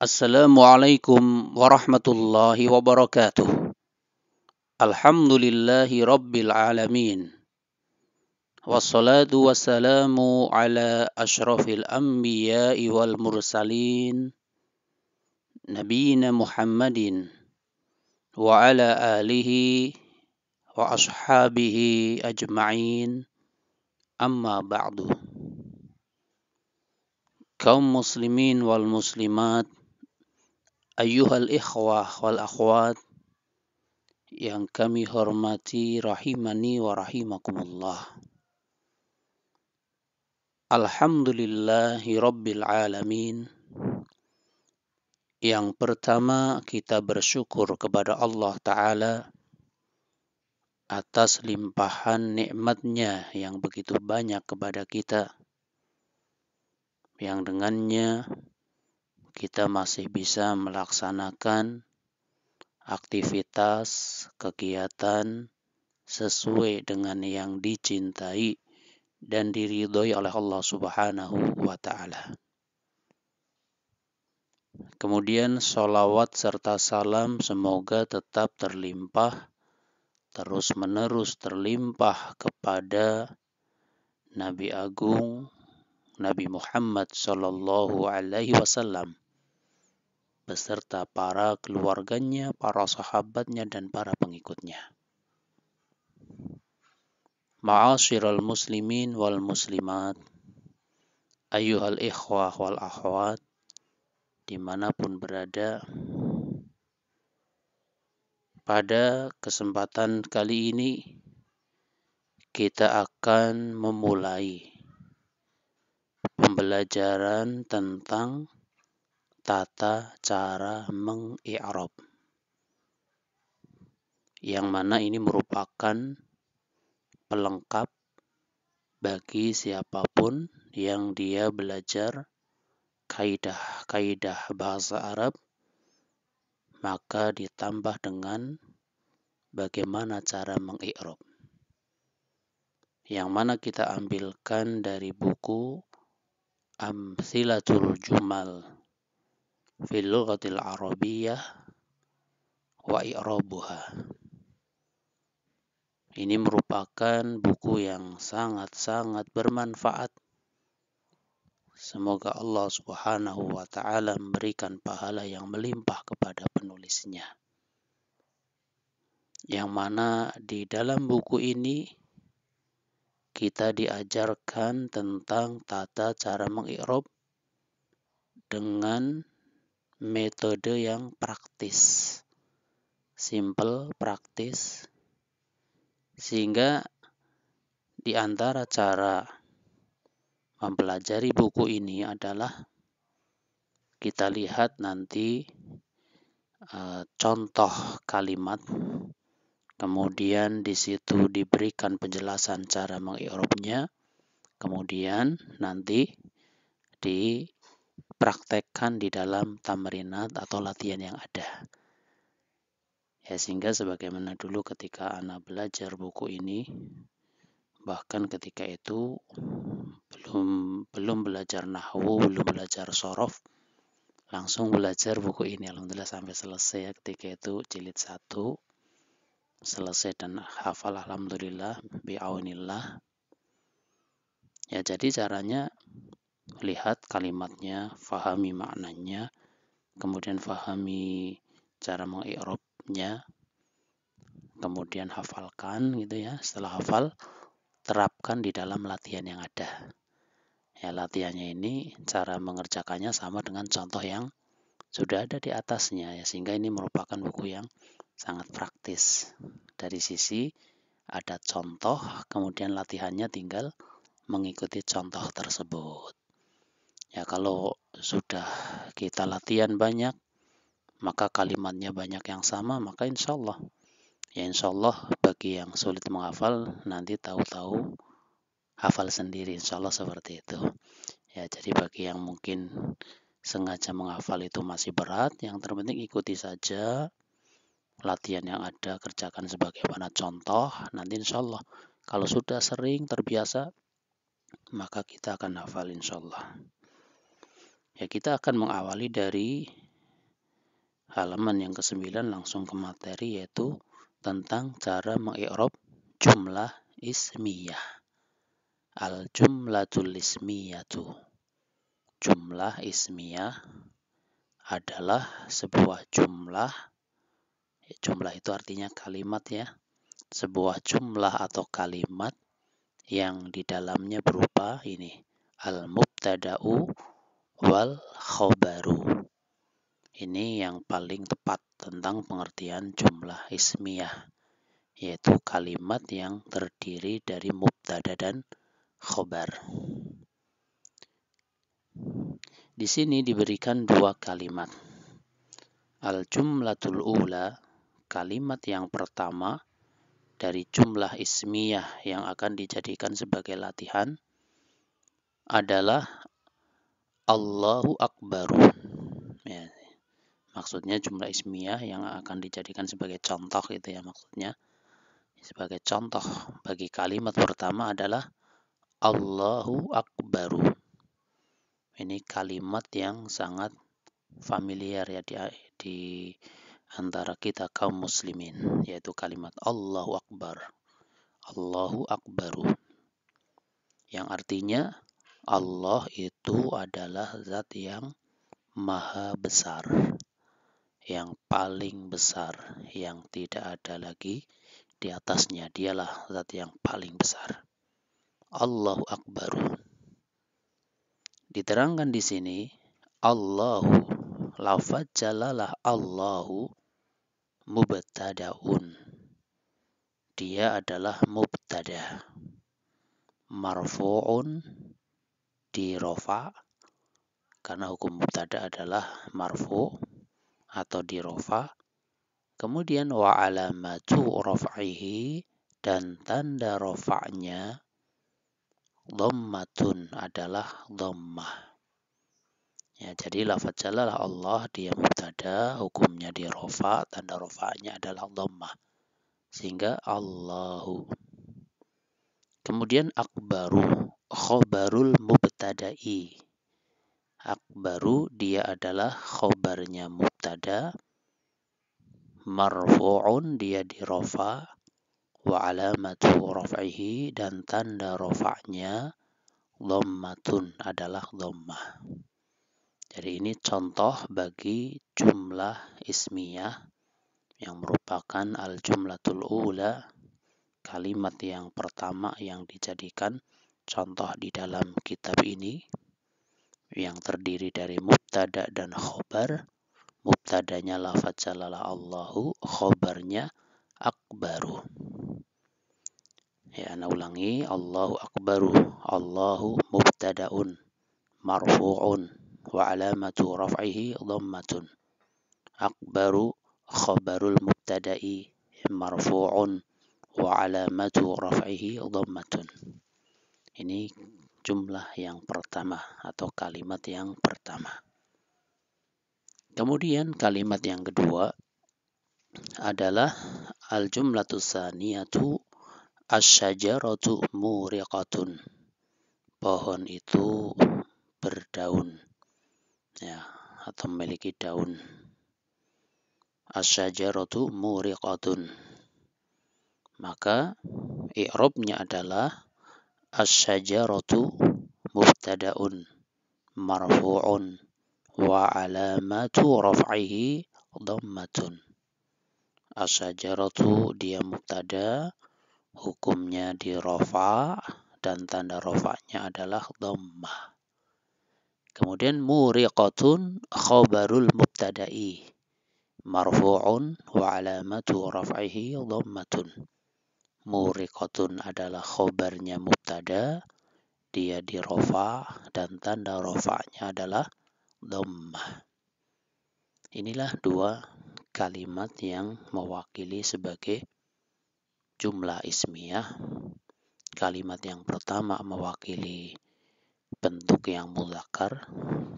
Assalamualaikum warahmatullahi wabarakatuh. Alhamdulillahi rabbil alamin. Wassalatu wassalamu ala ashrafil anbiya'i wal mursalin. Nabiyina Muhammadin wa ala alihi wa ashabihi ajma'in. Amma ba'du. Kaum muslimin wal muslimat, ayyuhal ikhwah wal akhwat yang kami hormati rahimani wa rahimakumullah. Alhamdulillahi rabbil alamin. Yang pertama, kita bersyukur kepada Allah Ta'ala atas limpahan nikmatnya yang begitu banyak kepada kita, yang dengannya kita masih bisa melaksanakan aktivitas, kegiatan sesuai dengan yang dicintai dan diridhoi oleh Allah Subhanahu wa Ta'ala. Kemudian sholawat serta salam semoga tetap terlimpah, terus menerus terlimpah kepada Nabi Agung Nabi Muhammad Sallallahu Alaihi Wasallam beserta para keluarganya, para sahabatnya, dan para pengikutnya. Ma'asyiral muslimin wal muslimat, ayyuhal ikhwah wal akhwat, dimanapun berada, pada kesempatan kali ini kita akan memulai pembelajaran tentang tata cara mengi'rab, yang mana ini merupakan pelengkap bagi siapapun yang dia belajar kaidah bahasa Arab, maka ditambah dengan bagaimana cara mengi'rab, yang mana kita ambilkan dari buku Amthilatul Jumal fil Lughatil Arabiyyah wa i'rabuha. Ini merupakan buku yang sangat-sangat bermanfaat. Semoga Allah Subhanahu wa Ta'ala memberikan pahala yang melimpah kepada penulisnya. Yang mana di dalam buku ini kita diajarkan tentang tata cara mengi'rab dengan metode yang praktis, simple, praktis, sehingga di antara cara mempelajari buku ini adalah kita lihat nanti contoh kalimat, kemudian di situ diberikan penjelasan cara mengi'rabnya, kemudian nanti dipraktekkan di dalam tamrinat atau latihan yang ada. Ya, sehingga sebagaimana dulu ketika anak belajar buku ini, bahkan ketika itu belum belajar nahwu, belum belajar shorof, langsung belajar buku ini. Alhamdulillah sampai selesai ya, ketika itu jilid 1 selesai dan hafal alhamdulillah bi'aunillah. Ya, jadi caranya lihat kalimatnya, fahami maknanya, kemudian fahami cara mengi'rabnya, kemudian hafalkan gitu ya. Setelah hafal, terapkan di dalam latihan yang ada. Ya, latihannya ini cara mengerjakannya sama dengan contoh yang sudah ada di atasnya ya, sehingga ini merupakan buku yang sangat praktis. Dari sisi ada contoh, kemudian latihannya tinggal mengikuti contoh tersebut. Ya, kalau sudah kita latihan banyak, maka kalimatnya banyak yang sama, maka insya Allah bagi yang sulit menghafal nanti tahu-tahu hafal sendiri, insya Allah seperti itu. Ya, jadi bagi yang mungkin sengaja menghafal itu masih berat, yang terpenting ikuti saja latihan yang ada, kerjakan sebagaimana contoh, nanti insya Allah kalau sudah sering terbiasa, maka kita akan hafal insya Allah. Ya, kita akan mengawali dari halaman yang ke-9 langsung ke materi, yaitu tentang cara mengi'rab jumlah ismiyah. Al-jumlatul ismiyatu. Jumlah ismiyah adalah sebuah jumlah. Jumlah itu artinya kalimat ya. Sebuah jumlah atau kalimat yang di dalamnya berupa ini. Al-mubtada'u wal khobaru. Ini yang paling tepat tentang pengertian jumlah ismiyah, yaitu kalimat yang terdiri dari mubtada dan khobar. Di sini diberikan dua kalimat. Al-jumlatul ula, kalimat yang pertama dari jumlah ismiyah yang akan dijadikan sebagai latihan adalah Allahu Akbaru. Ya, maksudnya jumlah ismiyah yang akan dijadikan sebagai contoh gitu ya maksudnya. Sebagai contoh bagi kalimat pertama adalah Allahu Akbaru. Ini kalimat yang sangat familiar ya di antara kita kaum muslimin, yaitu kalimat Allahu Akbar. Allahu Akbaru. Yang artinya Allah itu adalah zat yang maha besar, yang paling besar, yang tidak ada lagi di atasnya. Dialah zat yang paling besar. Allahu Akbaru. Diterangkan di sini Allahu, lafaz jalalah Allahu mubtadaun. Dia adalah mubtada. Marfu'un, dirofa, karena hukum mubtada adalah marfu atau dirofa. Kemudian wa alamatu raf'ihi, dan tanda rofa'nya dhammatun, adalah dhammah. Ya, jadi lafaz jalalah Allah dia mubtada, hukumnya dirofa, tanda rofa'nya adalah dhammah. Sehingga Allahu. Kemudian akbaru, khobarul mubtada'i. Akbaru dia adalah khobarnya mubtada, marfu'un dia dirofa, wa alamatu raf'ihi, dan tanda rofa'nya dhammatun, adalah dhammah. Jadi ini contoh bagi jumlah ismiyah yang merupakan al-jumlatul ula, kalimat yang pertama yang dijadikan contoh di dalam kitab ini, yang terdiri dari mubtada dan khobar. Mubtadanya lafaz jalalah Allahu, khobarnya akbaru. Ya, ana ulangi, Allahu akbaru, Allahu mubtadaun, marfu'un, wa alamatu raf'ihi dhammatun. Akbaru khobarul mubtada'i, marfu'un, wa alamatu raf'ihi dhammatun. Ini jumlah yang pertama atau kalimat yang pertama. Kemudian kalimat yang kedua adalah al-jumlatu tsaniyatu asy-syajaratu muriqatun. Pohon itu berdaun ya, atau memiliki daun. Asy-syajaratu muriqatun. Maka i'rabnya adalah asy-syajaratu mubtada'un marfu'un wa alamatu raf'ihi dhammatun. Asy-syajaratu dia mubtada, hukumnya di rafa, dan tanda rafa'nya adalah dhammah. Kemudian muriqatun khabarul mubtada'i, marfu'un wa alamatu raf'ihi dhammatun. Muriqatun adalah khabarnya mubtada, dia di rafa, dan tanda rafa'nya adalah dhammah. Inilah dua kalimat yang mewakili sebagai jumlah ismiyah. Kalimat yang pertama mewakili bentuk yang mudzakkar,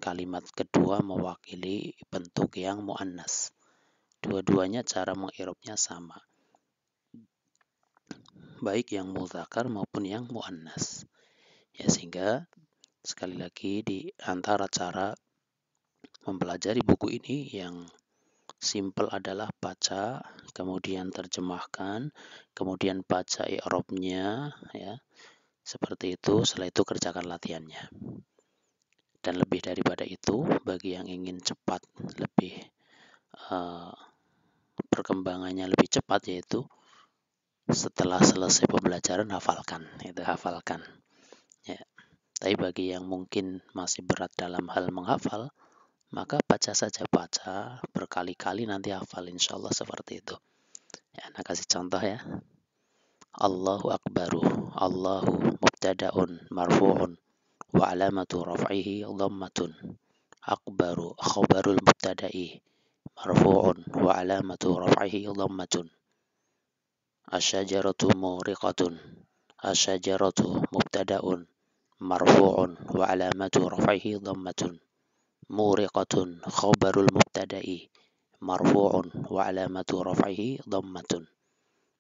kalimat kedua mewakili bentuk yang muannas. Dua-duanya cara mengirobnya sama, baik yang mudzakkar maupun yang muannas. Ya, sehingga sekali lagi di antara cara mempelajari buku ini yang Simple adalah baca, kemudian terjemahkan, kemudian baca i'rabnya, ya. Seperti itu, setelah itu kerjakan latihannya. Dan lebih daripada itu, bagi yang ingin cepat, lebih perkembangannya lebih cepat, yaitu setelah selesai pembelajaran hafalkan, itu hafalkan. Ya. Tapi bagi yang mungkin masih berat dalam hal menghafal, maka baca saja, baca berkali-kali nanti hafal, insya Allah seperti itu. Ya, nah kasih contoh ya. Allahu akbaru, Allahu mubtada'un marfu'un wa alamatu raf'ihi dhammatun. Akbaru khabarul mubtada'i marfu'un wa alamatu raf'ihi dhammatun. Asyajaratu muriqatun, asyajaratu mubtada'un marfu'un wa alamatu raf'ihi dhammatun. Muriqatun khabarul mubtada'i marfu'un wa alamatu raf'ihi dhammatun.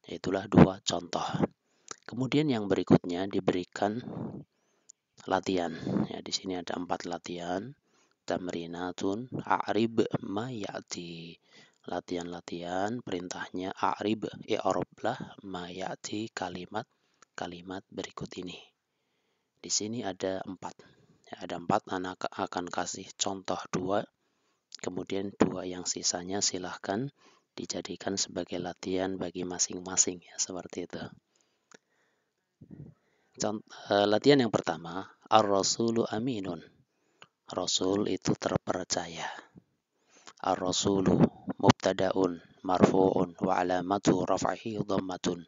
Itulah dua contoh. Kemudian yang berikutnya diberikan latihan. Ya, di sini ada 4 latihan. Tamrinatun a'rib ma ya'ti. Latihan-latihan, perintahnya a'rib, i'rablah ma ya'ti, kalimat berikut ini. Di sini ada 4. Ya, ada 4, anak akan kasih contoh 2, kemudian 2 yang sisanya silahkan dijadikan sebagai latihan bagi masing-masing, ya, seperti itu. Latihan yang pertama, ar-rasulu aminun. Rasul itu terpercaya. Ar-rasulu mubtada'un marfu'un wa alamatu raf'ihi dhammatun.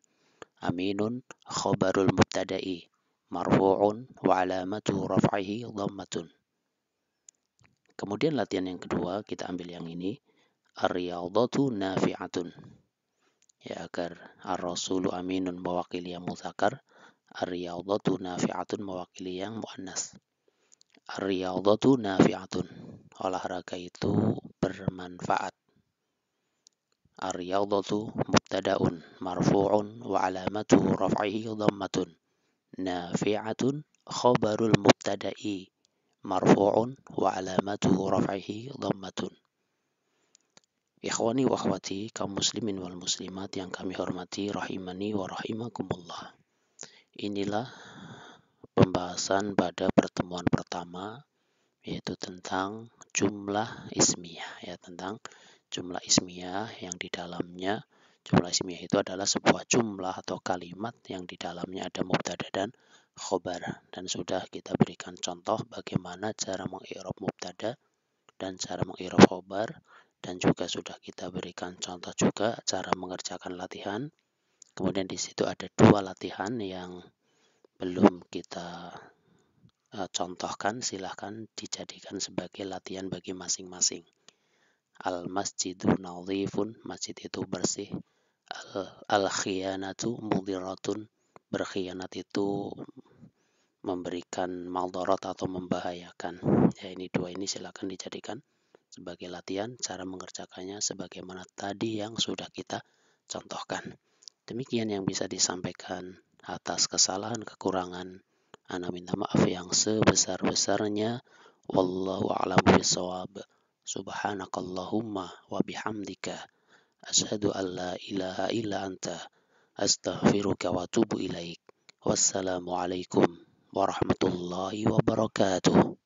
Aminun khabarul mubtada'i marfu'un wa alamatu raf'ihi dhammatun. Kemudian latihan yang kedua, kita ambil yang ini. Ar-riyadatu nafi'atun. Ya, agar ar-rasulu aminun mewakili yang muzakkar, ar-riyadatu nafi'atun mewakili yang muannas. Ar-riyadatu nafi'atun. Olahraga itu bermanfaat. Ar-riyadatu mubtada'un marfu'un wa alamatu raf'ihi dhammatun. Nafi'atun khabarul mubtada'i marfu'un wa alamatu raf'ihi dhammatun. Ikhwani wa akhwati, kaum muslimin wal muslimat yang kami hormati, rahimani wa rahimakumullah. Inilah pembahasan pada pertemuan pertama, yaitu tentang jumlah ismiyah, ya, tentang jumlah ismiyah yang di dalamnya, jumlah ismiyah itu adalah sebuah jumlah atau kalimat yang di dalamnya ada mubtada dan khobar, dan sudah kita berikan contoh bagaimana cara mengi'rab mubtada dan cara mengi'rab khobar, dan juga sudah kita berikan contoh juga cara mengerjakan latihan. Kemudian di situ ada 2 latihan yang belum kita contohkan, silahkan dijadikan sebagai latihan bagi masing-masing. Al-masjidu nadhifun, masjid itu bersih. Al-khiyanatu mudhiratun, berkhianat itu memberikan madarat atau membahayakan. Ya, ini 2 ini silahkan dijadikan sebagai latihan, cara mengerjakannya sebagaimana tadi yang sudah kita contohkan. Demikian yang bisa disampaikan. Atas kesalahan kekurangan, ana minta maaf yang sebesar-besarnya. Wallahu a'lamu bishawab. Subhanakallahumma wa bihamdika asyhadu an la ilaha illa anta astaghfiruka wa atubu ilaik. Wassalamu alaikum warahmatullahi wabarakatuh.